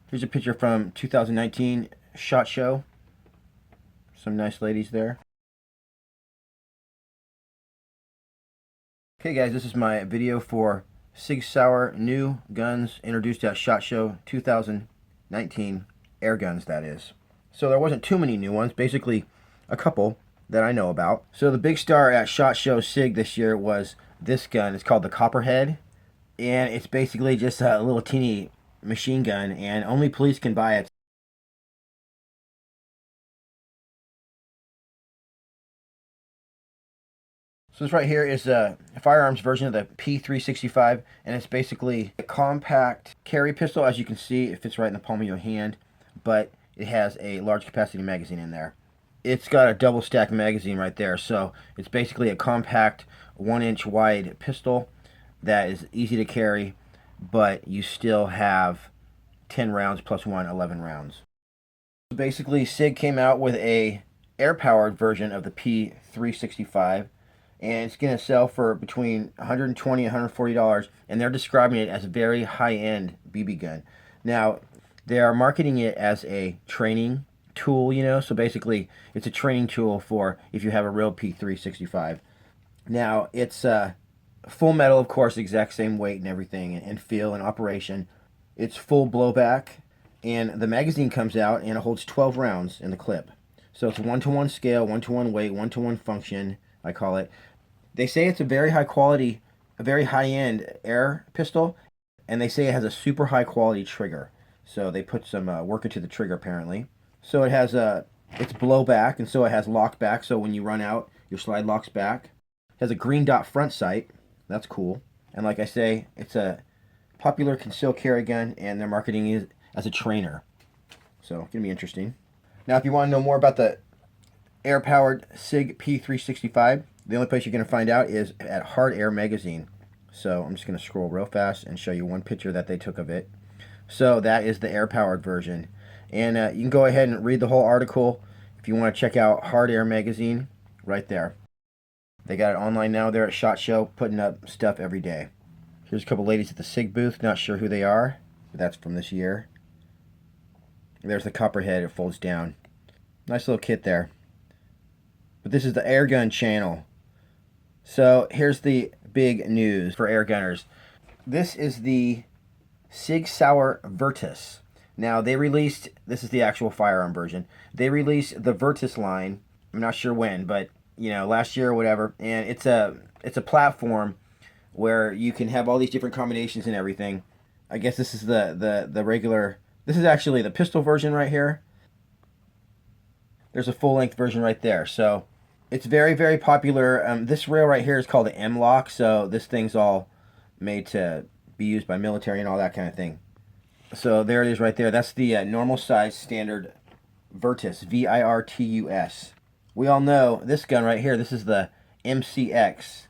Here's a picture from 2019 SHOT Show. Some nice ladies there. Okay guys, this is my video for Sig Sauer new guns introduced at SHOT Show 2019, air guns that is. So there wasn't too many new ones, basically a couple that I know about. So the big star at SHOT Show Sig this year was this gun. It's called the Copperhead, and it's basically just a little teeny machine gun, and only police can buy it. So this right here is a firearms version of the P365, and it's basically a compact carry pistol. As you can see, it fits right in the palm of your hand, but it has a large capacity magazine in there. It's got a double stack magazine right there, so it's basically a compact 1-inch wide pistol that is easy to carry, but you still have 10 rounds plus 11 rounds. So basically, Sig came out with a air-powered version of the P365, and it's going to sell for between $120 and $140, and they're describing it as a very high-end BB gun. Now, they are marketing it as a training tool, you know, so basically it's a training tool for if you have a real P365. Now, it's full metal, of course, exact same weight and everything, and feel and operation. It's full blowback, and the magazine comes out and it holds 12 rounds in the clip. So it's 1-to-1 scale, 1-to-1 weight, 1-to-1 function, I call it. They say it's a very high quality, a very high-end air pistol, and they say it has a super high quality trigger. So they put some work into the trigger apparently. So it has it's blowback, and so it has lock back, so when you run out, your slide locks back. It has a green dot front sight. That's cool. And like I say, it's a popular concealed carry gun, and they're marketing it as a trainer. So it's going to be interesting. Now, if you want to know more about the air-powered Sig P365, the only place you're going to find out is at Hard Air Magazine. So I'm just going to scroll real fast and show you one picture that they took of it. So that is the air-powered version. And you can go ahead and read the whole article if you want to check out Hard Air Magazine right there. They got it online now. They're at SHOT Show putting up stuff every day. Here's a couple ladies at the Sig booth. Not sure who they are, but that's from this year. There's the Copperhead. It folds down. Nice little kit there. But this is the air gun channel. So here's the big news for air gunners. This is the Sig Sauer Virtus. Now they released, this is the actual firearm version. They released the Virtus line. I'm not sure when, but you know, last year or whatever. And it's a platform where you can have all these different combinations and everything. I guess this is the regular. This is actually the pistol version right here. There's a full-length version right there. So it's very, very popular. This rail right here is called the M-Lock. So this thing's all made to be used by military and all that kind of thing. So there it is right there. That's the normal size standard Virtus, V-I-R-T-U-S. We all know this gun right here. This is the MCX.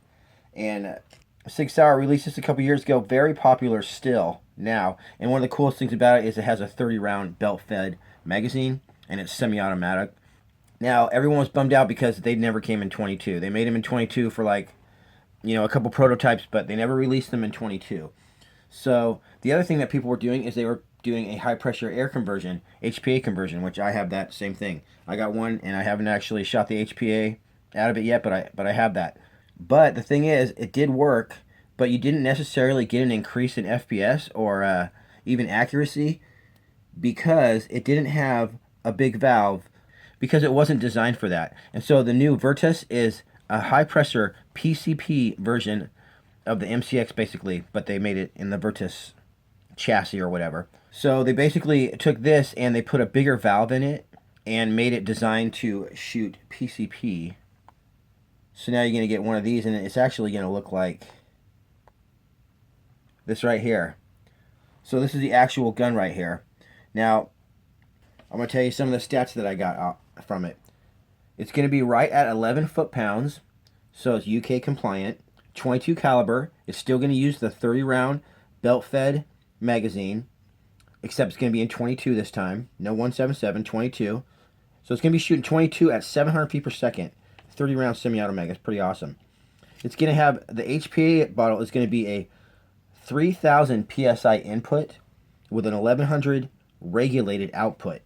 And Sig Sauer released this a couple years ago. Very popular still now. And one of the coolest things about it is it has a 30-round belt-fed magazine, and it's semi-automatic. Now, everyone was bummed out because they never came in 22. They made them in 22 for like, you know, a couple prototypes, but they never released them in 22. So the other thing that people were doing is they were doing a high-pressure air conversion, HPA conversion, which I have that same thing. I got one, and I haven't actually shot the HPA out of it yet, but I have that. But the thing is, it did work, but you didn't necessarily get an increase in FPS or even accuracy because it didn't have a big valve, because it wasn't designed for that. And so the new Virtus is a high-pressure PCP version of the MCX basically, but they made it in the Virtus chassis or whatever. So they basically took this and they put a bigger valve in it and made it designed to shoot PCP. So now you're going to get one of these, and it's actually going to look like this right here. So this is the actual gun right here. Now, I'm going to tell you some of the stats that I got from it. It's going to be right at 11 foot-pounds, so it's UK compliant. 22 caliber. It's still going to use the 30-round belt-fed magazine, except it's going to be in 22 this time. No 177, 22. So it's going to be shooting 22 at 700 feet per second. 30-round semi-automatic. That's pretty awesome. It's going to have the HPA bottle is going to be a 3,000 PSI input with an 1100 regulated output.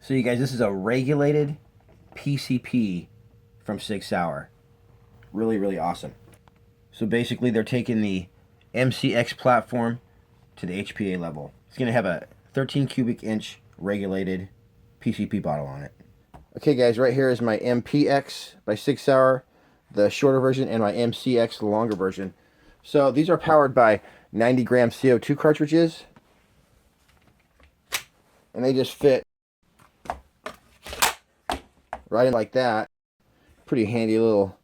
So you guys, this is a regulated PCP from Sig Sauer. Really, really awesome. So basically they're taking the MCX platform to the HPA level. It's going to have a 13 cubic inch regulated PCP bottle on it. Okay guys, right here is my MPX by Sig Sauer, the shorter version, and my MCX, the longer version. So these are powered by 90 gram CO2 cartridges, and they just fit right in like that. Pretty handy little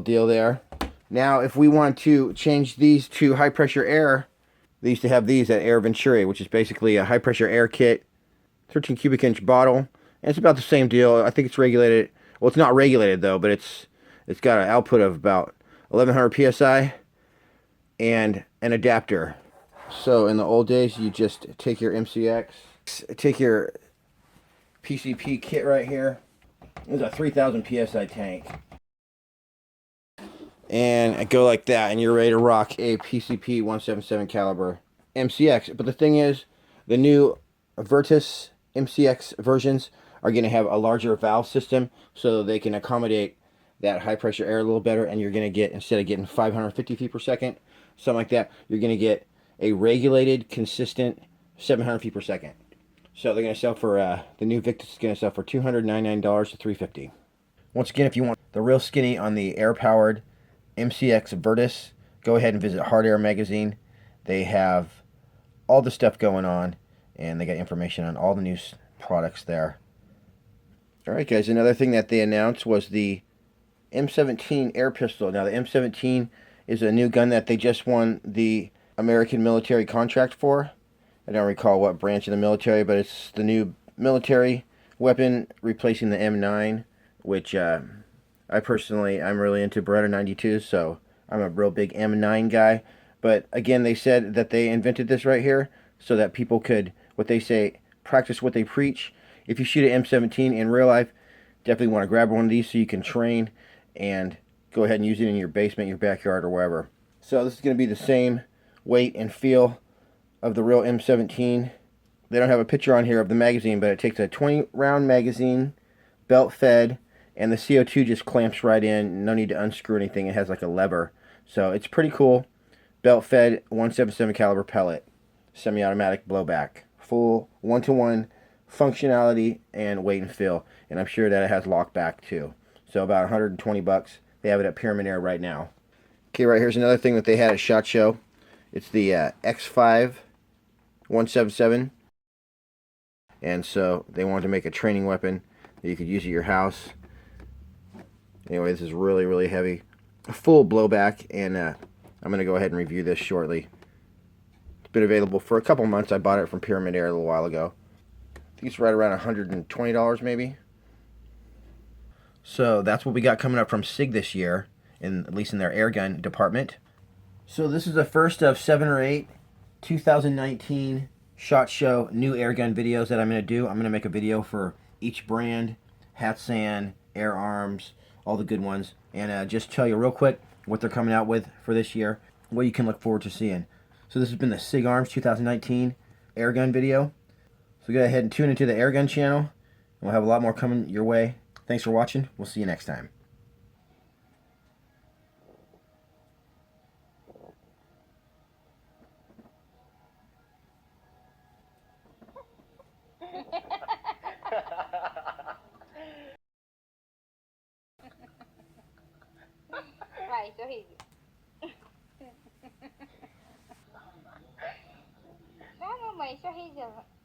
deal there. Now if we want to change these to high pressure air, they used to have these at Air Venturi, which is basically a high pressure air kit, 13 cubic inch bottle, and it's about the same deal. I think it's regulated. Well, it's not regulated though, but it's got an output of about 1100 psi and an adapter. So in the old days, you just take your MCX, take your PCP kit right here. There's a 3000 psi tank, and go like that, and you're ready to rock a PCP 177 caliber MCX. But the thing is, the new Virtus MCX versions are going to have a larger valve system, so they can accommodate that high pressure air a little better, and you're going to get, instead of getting 550 feet per second, something like that, you're going to get a regulated, consistent 700 feet per second. So they're going to sell for, the new Victus is going to sell for $299 to $350. Once again, if you want the real skinny on the air-powered MCX Virtus, go ahead and visit Hard Air Magazine. They have all the stuff going on, and they got information on all the new products there. Alright guys, another thing that they announced was the M17 air pistol. Now the M17 is a new gun that they just won the American military contract for. I don't recall what branch of the military, but it's the new military weapon replacing the M9, which I'm really into Beretta 92s, so I'm a real big M9 guy. But again, they said that they invented this right here so that people could, what they say, practice what they preach. If you shoot an M17 in real life, definitely want to grab one of these so you can train and go ahead and use it in your basement, your backyard, or wherever. So this is going to be the same weight and feel of the real M17. They don't have a picture on here of the magazine, but it takes a 20-round magazine, belt fed, and the CO2 just clamps right in. No need to unscrew anything. It has like a lever. So it's pretty cool. Belt fed 177 caliber pellet, semi-automatic blowback, full 1-to-1 functionality and weight and feel. And I'm sure that it has lock back too. So about 120 bucks. They have it at Pyramid Air right now. Okay, right here's another thing that they had at SHOT Show. It's the X5 177, and so they wanted to make a training weapon that you could use at your house. Anyway, this is really, really heavy, full blowback, and I'm going to go ahead and review this shortly. It's been available for a couple months. I bought it from Pyramid Air a little while ago. I think it's right around $120 maybe. So that's what we got coming up from Sig this year, at least in their airgun department. So this is the first of 7 or 8 2019 SHOT Show new airgun videos that I'm going to do. I'm going to make a video for each brand, Hatsan, Air Arms, all the good ones, and just tell you real quick what they're coming out with for this year, what you can look forward to seeing. So this has been the Sig Arms 2019 airgun video. So go ahead and tune into the airgun channel, and we'll have a lot more coming your way. Thanks for watching. We'll see you next time. Vai, sorride. Ah, mamãe, sorride.